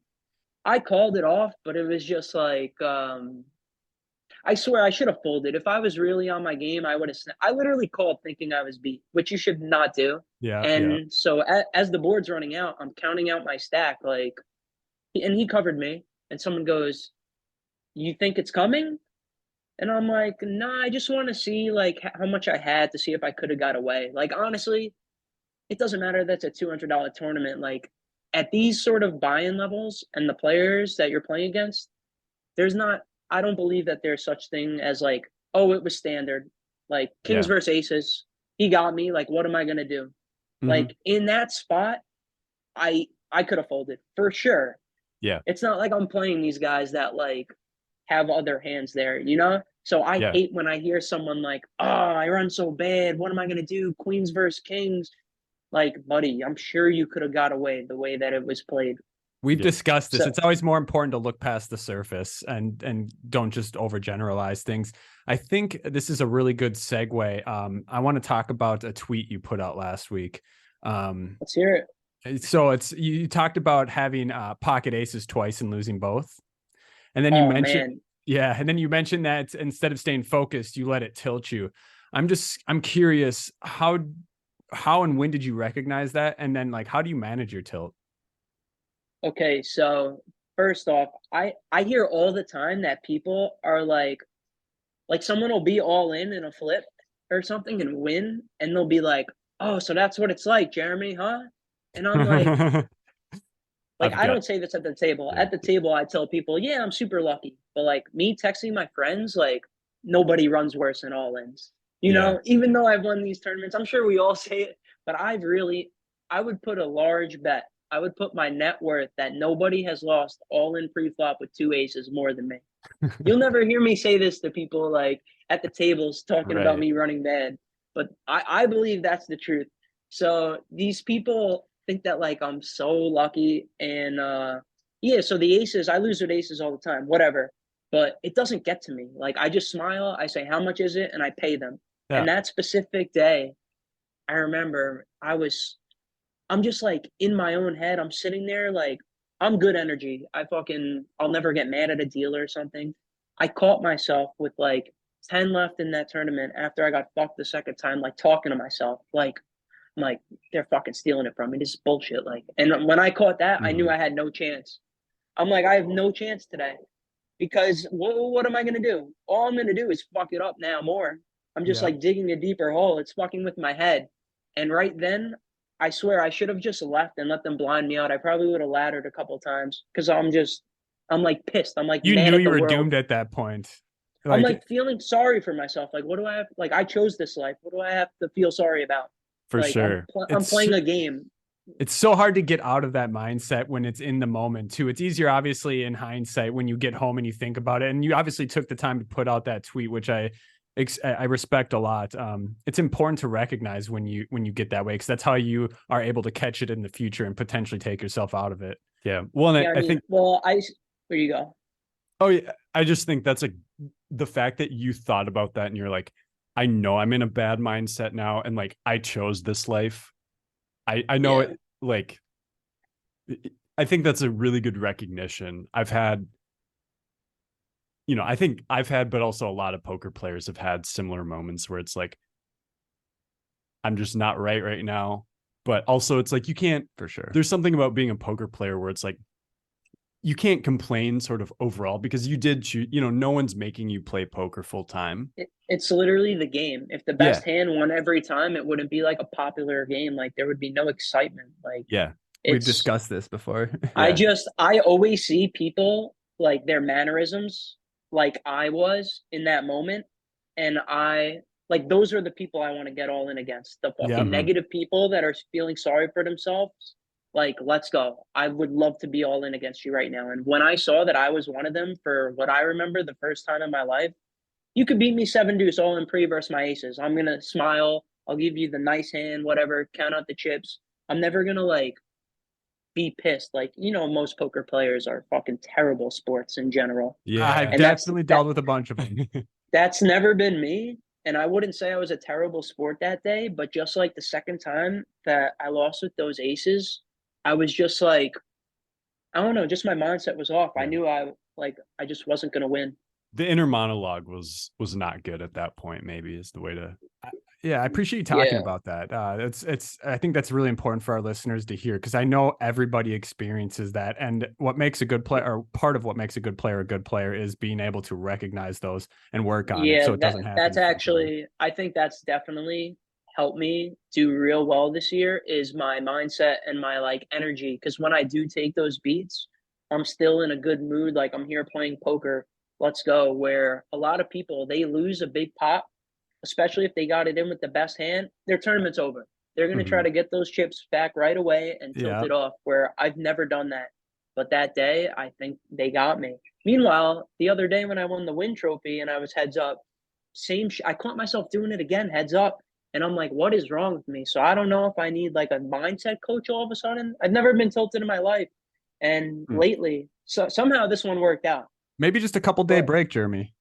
I called it off, but it was just like I swear I should have folded. If I was really on my game, I would have. I literally called thinking I was beat, which you should not do. Yeah, yeah. And so as the board's running out, I'm counting out my stack, like, and he covered me. And someone goes, "You think it's coming?" And I'm like, "Nah, I just want to see like how much I had to see if I could have got away." Like honestly, it doesn't matter that's a $200 tournament. Like at these sort of buy-in levels and the players that you're playing against, there's not I don't believe that there's such thing as like, oh, it was standard. Like Kings Yeah. versus Aces, he got me. Like, what am I gonna do? Mhm. Like in that spot, I could have folded for sure. Yeah. It's not like I'm playing these guys that like have other hands there, you know? So I Yeah. hate when I hear someone like, oh, I run so bad. What am I gonna do? Queens versus Kings. Like, buddy, I'm sure you could have got away the way that it was played. We've Yeah. discussed this. So It's always more important to look past the surface and don't just overgeneralize things. I think this is a really good segue. I want to talk about a tweet you put out last week. Um, let's hear it. so it's you talked about having pocket aces twice and losing both, and then you Oh mentioned man. yeah, and then you mentioned that instead of staying focused, you let it tilt you. I'm curious how and when did you recognize that, and then like how do you manage your tilt? Okay, so first off, I hear all the time that people are like someone will be all in a flip or something and win, and they'll be like, "Oh, so that's what it's like, Jeremy, huh?" And I'm like, Like, I've I got don't say this at the table. yeah. At the table, I tell people, yeah, I'm super lucky. But like me texting my friends, like nobody runs worse than all ins. You Yeah. know, even though I've won these tournaments, I'm sure we all say it, but I would put a large bet. I would put my net worth that nobody has lost all in pre-flop with two aces more than me. You'll never hear me say this to people like at the tables talking about Right. me running bad, but I believe that's the truth. So these people think that like I'm so lucky and yeah, so the aces, I lose with aces all the time, whatever. But it doesn't get to me. Like I just smile, I say how much is it, and I pay them. And Yeah. that specific day, I remember I'm just like in my own head. I'm sitting there like I'm good energy. I'll never get mad at a dealer or something. I caught myself with like 10 left in that tournament after I got fucked the second time, like talking to myself, like I'm like, they're fucking stealing it from me. This is bullshit. Like, and when I caught that, I knew Mhm. I had no chance. I'm like, I have no chance today because what am I gonna do? All I'm gonna do is fuck it up now more. I'm just Yeah. like digging a deeper hole. It's fucking with my head. And right then, I swear I should have just left and let them blind me out. I probably would have laddered a couple times because I'm like pissed. I'm like You mad knew at you the were world. doomed at that point. I'm Like like feeling sorry for myself. Like, what do I have? Like, I chose this life. What do I have to feel sorry about? For Like, sure. I'm playing a game. it's so hard to get out of that mindset when it's in the moment too. It's easier, obviously, in hindsight when you get home and you think about it. And you obviously took the time to put out that tweet, which I respect a lot. It's important to recognize when you get that way because that's how you are able to catch it in the future and potentially take yourself out of it. Yeah. Well, and Yeah, I I mean, think well, there you go. oh yeah, I just think that's the fact that you thought about that and you're like, I know I'm in a bad mindset now, and like I chose this life. I know Yeah. it like I think that's a really good recognition. I've had, I think I've had, but also a lot of poker players have had similar moments where it's like, I'm just not right now. But also it's like, you can't, For sure. there's something about being a poker player where it's like, you can't complain sort of overall because you did choose, no one's making you play poker full time. It's literally the game. If the Yeah. best hand won every time, it wouldn't be like a popular game. Like there would be no excitement. Like Yeah. We've it's discussed this before. Yeah. I always see people like their mannerisms like I was in that moment. And like those are the people I want to get all in against. The Yeah. fucking negative people that are feeling sorry for themselves. Like, let's go. I would love to be all in against you right now. And when I saw that I was one of them for what I remember the first time in my life, you could beat me 7 deuce all in pre versus my aces. I'm gonna smile. I'll give you the nice hand, whatever, count out the chips. I'm never gonna like be pissed. Like, most poker players are fucking terrible sports in general. I've Yeah. And definitely dealt with a bunch of them. that's never been me. And I wouldn't say I was a terrible sport that day, but just like the second time that I lost with those aces, I was just like, I don't know, just my mindset was off. I Yeah. knew I just wasn't gonna win. The inner monologue was not good at that point, maybe is the way to. Yeah, I appreciate you talking Yeah. about that. I think that's really important for our listeners to hear because I know everybody experiences that. And what makes a good player, or part of what makes a good player is being able to recognize those and work on it Yeah, so it doesn't happen that's frequently. actually I think that's definitely helped me do real well this year is my mindset and my like energy. Because when I do take those beats, I'm still in a good mood. Like I'm here playing poker. Let's go. Where a lot of people they lose a big pot, especially if they got it in with the best hand, their tournament's over. They're gonna try Mhm. to get those chips back right away and tilt Yeah. it off. Where I've never done that. But that day, I think they got me. Meanwhile, the other day when I won the win trophy and I was heads up, I caught myself doing it again, heads up. And I'm like, what is wrong with me? So I don't know if I need like a mindset coach all of a sudden. I've never been tilted in my life. And Hmm. lately, so somehow this one worked out. Maybe just a couple day But break, Jeremy.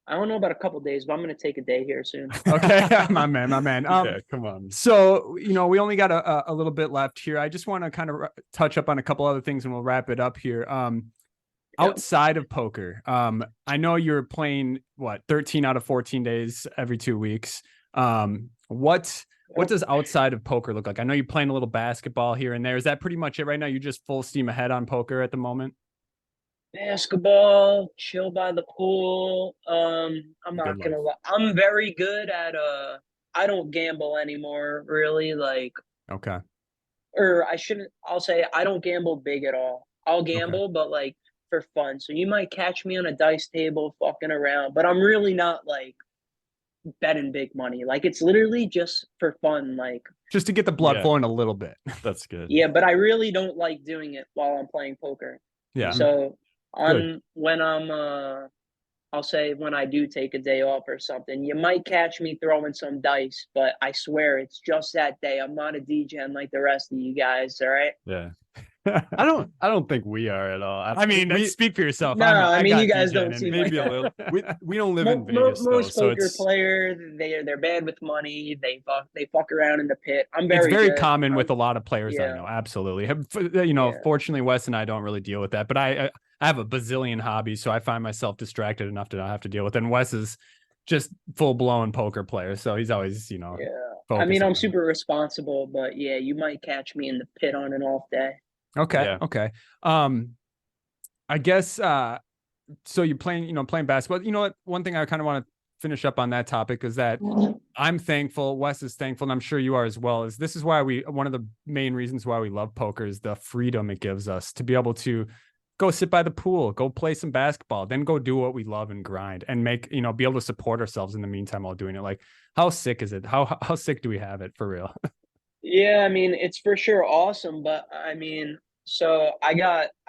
I don't know about a couple days, but I'm going to take a day here soon. Okay. my man. Yeah, come on. So, we only got a little bit left here. I just want to kind of touch up on a couple other things and we'll wrap it up here. Outside of poker, I know you're playing 13 out of 14 days every 2 weeks. What does outside of poker look like? I know you're playing a little basketball here and there. Is that pretty much it right now? You're just full steam ahead on poker at the moment? Basketball, chill by the pool. I'm not Good gonna life. lie. I'm very good at I don't gamble anymore, really. Like Okay. or I shouldn't. I'll say I don't gamble big at all. I'll Okay. gamble, but like for fun. So you might catch me on a dice table fucking around, but I'm really not like betting big money. Like it's literally just for fun. Like Just to get the blood Yeah. flowing a little bit. That's good. yeah, but I really don't like doing it while I'm playing poker. Yeah. So Good. when I'm I'll say when I do take a day off or something, you might catch me throwing some dice, but I swear it's just that day. I'm not a DJ like the rest of you guys, all right? Yeah. I don't think we are at all. I mean, speak for yourself. No, I mean you guys don't seem maybe like a little. We don't live in Vegas though, most so poker it's players they're bad with money. They fuck around in the pit. I'm it's very good. common with a lot of players I yeah. know. Absolutely. Yeah. Fortunately, Wes and I don't really deal with that, but I have a bazillion hobbies, so I find myself distracted enough to not have to deal with it. And Wes is just full blown poker player, so he's always, Yeah. I focused mean, on I'm it. super responsible, but yeah, you might catch me in the pit on an off day. Okay. Yeah. Okay. I guess so you're playing basketball. You know what? One thing I kind of want to finish up on that topic is that I'm thankful, Wes is thankful, and I'm sure you are as well, is this is why one of the main reasons why we love poker is the freedom it gives us to be able to go sit by the pool, go play some basketball, then go do what we love and grind and make, be able to support ourselves in the meantime while doing it. Like, how sick is it? How sick do we have it for real? Yeah, I mean, it's for sure awesome, but I mean, so I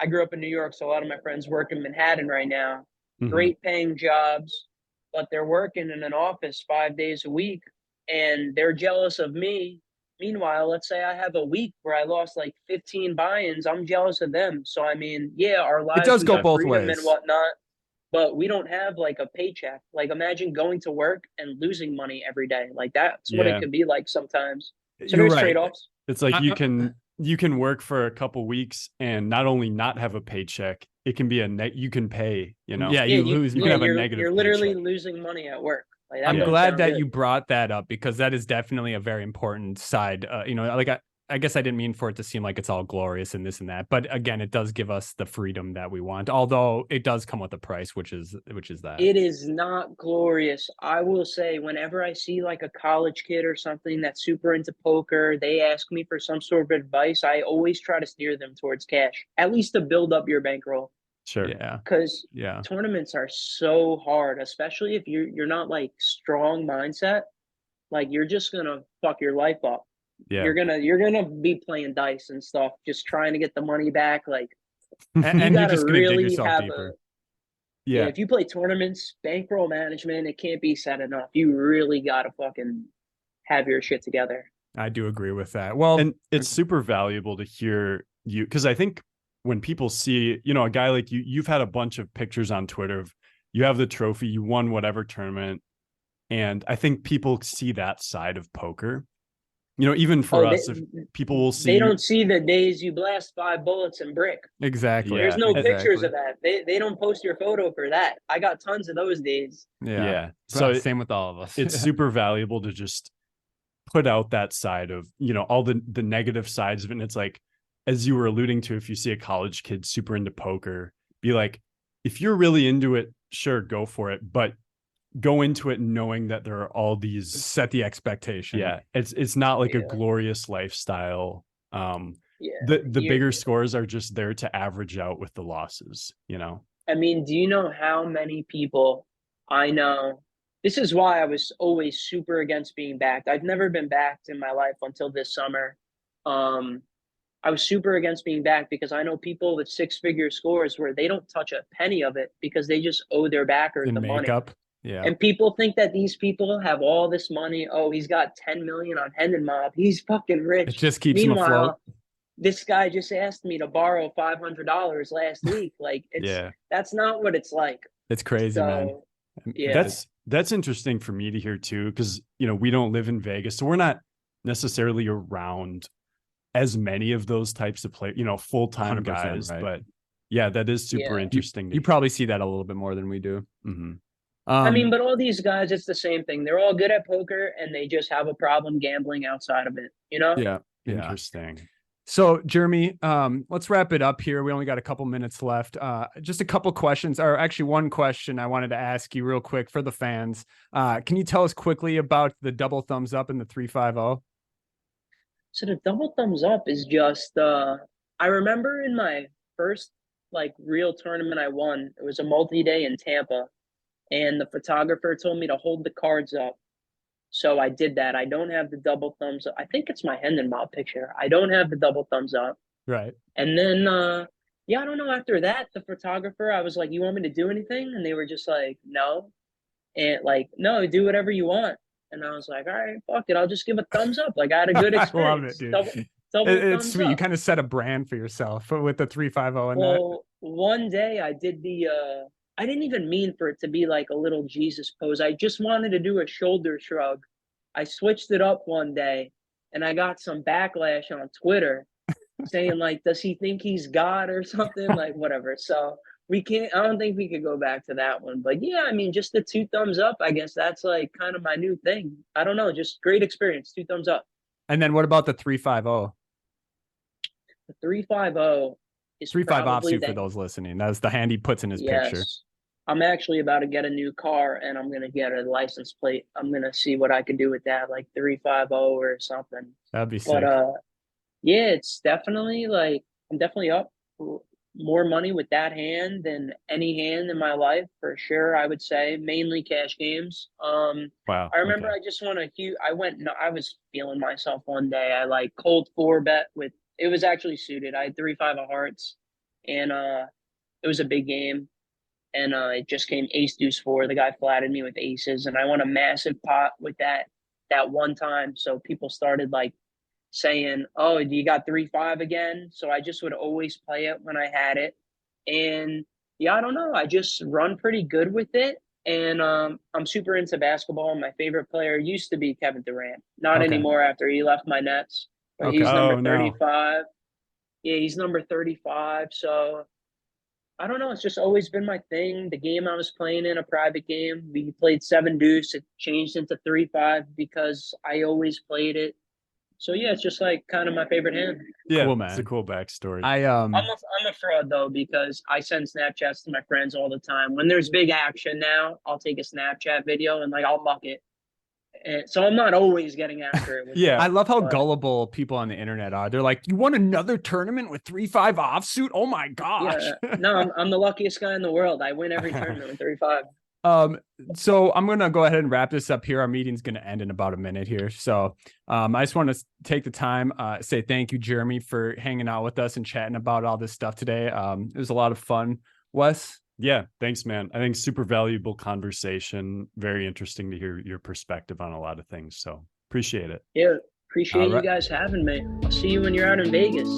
grew up in New York, so a lot of my friends work in Manhattan right now. Mhm. Great paying jobs, but they're working in an office 5 days a week and they're jealous of me. Meanwhile, let's say I have a week where I lost like 15 buy-ins. I'm jealous of them. So I mean, yeah, our It lives does we go got both freedom ways. and whatnot, but we don't have like a paycheck. Like imagine going to work and losing money every day. Like that's what it Yeah. could be like sometimes. So You're there's right. trade-offs. It's like I- you can work for a couple weeks and not only not have a paycheck, it can be you can pay, Yeah, Yeah, you lose. you can have a you're negative literally paycheck. losing money at work. Like that I'm Yeah. don't glad sound that good. you brought that up because that is definitely a very important side. Like I guess I didn't mean for it to seem like it's all glorious and this and that, but again, it does give us the freedom that we want. Although it does come with a price, which is that. It is not glorious. I will say, whenever I see like a college kid or something that's super into poker, they ask me for some sort of advice. I always try to steer them towards cash, at least to build up your bankroll. Sure. Yeah, Because yeah. tournaments are so hard, especially if you're not like strong mindset. Like you're just gonna fuck your life up. Yeah. You're gonna be playing dice and stuff, just trying to get the money back. Like And you you're gotta just gonna dig really yourself have deeper. yeah, Yeah. if you play tournaments, bankroll management, it can't be said enough. You really gotta fucking have your shit together. I do agree with that. Well, And it's super valuable to hear you, because I think when people see, a guy like you've had a bunch of pictures on Twitter of you have the trophy, you won whatever tournament. And I think people see that side of poker. Even for us, if people will see they don't see the days you blast 5 bullets and brick. exactly. There's no exactly. pictures of that. They don't post your photo for that. I got tons of those days. Yeah. So same with all of us. it's super valuable to just put out that side of, all the negative sides of it. And it's like, as you were alluding to, if you see a college kid super into poker, be like, if you're really into it, sure, go for it. But go into it knowing that there are all these, set the expectation. yeah, it's not like a Yeah. glorious lifestyle. Yeah. The bigger scores are just there to average out with the losses, I mean, do you know how many people I know? This is why I was always super against being backed. I've never been backed in my life until this summer. I was super against being backed because I know people with 6-figure scores where they don't touch a penny of it because they just owe their backers In the money. makeup. Yeah. And people think that these people have all this money. Oh, he's got 10 million on Hendon Mob. He's fucking rich. It just keeps him afloat. Meanwhile, this guy just asked me to borrow $500 last week. Like that's not what it's like. It's crazy, man. Yeah. That's interesting for me to hear too, because we don't live in Vegas, so we're not necessarily around as many of those types of players, full-time 100%, guys. right. But yeah, that is super interesting. You probably see that a little bit more than we do. Mm-hmm. I mean, but all these guys, it's the same thing. They're all good at poker and they just have a problem gambling outside of it, Yeah. Interesting. So, Jeremy, let's wrap it up here. We only got a couple minutes left. Just a couple questions, or actually one question I wanted to ask you real quick for the fans. Can you tell us quickly about the double thumbs up and the 350? So the double thumbs up is just I remember in my first like real tournament I won, it was a multi-day in Tampa, and the photographer told me to hold the cards up. So I did that. I don't have the double thumbs up. I think it's my Hendon mob picture. I don't have the double thumbs up. Right. And then yeah, I don't know, after that, the photographer, I was like, "You want me to do anything?" And they were just like, "No." And like, "No, do whatever you want." And I was like, "All right, fuck it. I'll just give a thumbs up. Like I had a good I love experience. it, dude. Double It's thumbs sweet. You up." kind of set a brand for yourself with the 350 and that. Well, one day I did the I didn't even mean for it to be like a little Jesus pose. I just wanted to do a shoulder shrug. I switched it up one day and I got some backlash on Twitter saying like, does he think he's God or something? Like whatever. So I don't think we could go back to that one. But yeah, I mean, just the two thumbs up, I guess that's like kind of my new thing. I don't know, just great experience. Two thumbs up. And then what about the 350? The 350 is 3.5 probably offsuit for those listening. That's the hand he puts in his picture. Yes. I'm actually about to get a new car and I'm gonna get a license plate. I'm gonna see what I can do with that, like 350 or something. That'd be But sick. yeah, it's definitely like I'm definitely up for more money with that hand than any hand in my life for sure. I would say mainly cash games. Wow. I remember okay. I just won a huge. I was feeling myself one day. I like cold four bet with. It was actually suited. I had 3-5 of hearts, and it was a big game. And it just came ace deuce four. The guy flatted me with aces, and I won a massive pot with that one time. So people started like saying, "Oh, you got 3-5 again?" So I just would always play it when I had it, and yeah, I don't know. I just run pretty good with it, and I'm super into basketball. My favorite player used to be Kevin Durant, not Okay. anymore after he left my Nets. But Okay. he's number Oh, no. 35. Yeah, he's number 35. So I don't know. It's just always been my thing. The game I was playing in, a private game, we played 7 deuce. It changed into 3-5 because I always played it. So yeah, it's just like kind of my favorite hand. Yeah, Cool, it's a man. cool backstory. I'm a fraud though because I send Snapchats to my friends all the time. When there's big action now, I'll take a Snapchat video and like I'll muck it. And so I'm not always getting after it. With Yeah. I love how but gullible people on the internet are. They're like, "You won another tournament with 3.5 offsuit? Oh my gosh." yeah, no, I'm the luckiest guy in the world. I win every tournament with 35. So I'm gonna go ahead and wrap this up here. Our meeting's gonna end in about a minute here. So I just want to take the time, say thank you, Jeremy, for hanging out with us and chatting about all this stuff today. It was a lot of fun. Wes? Yeah, thanks, man. I think super valuable conversation. Very interesting to hear your perspective on a lot of things. So appreciate it. Yeah, appreciate All right. you guys having me. I'll see you when you're out in Vegas.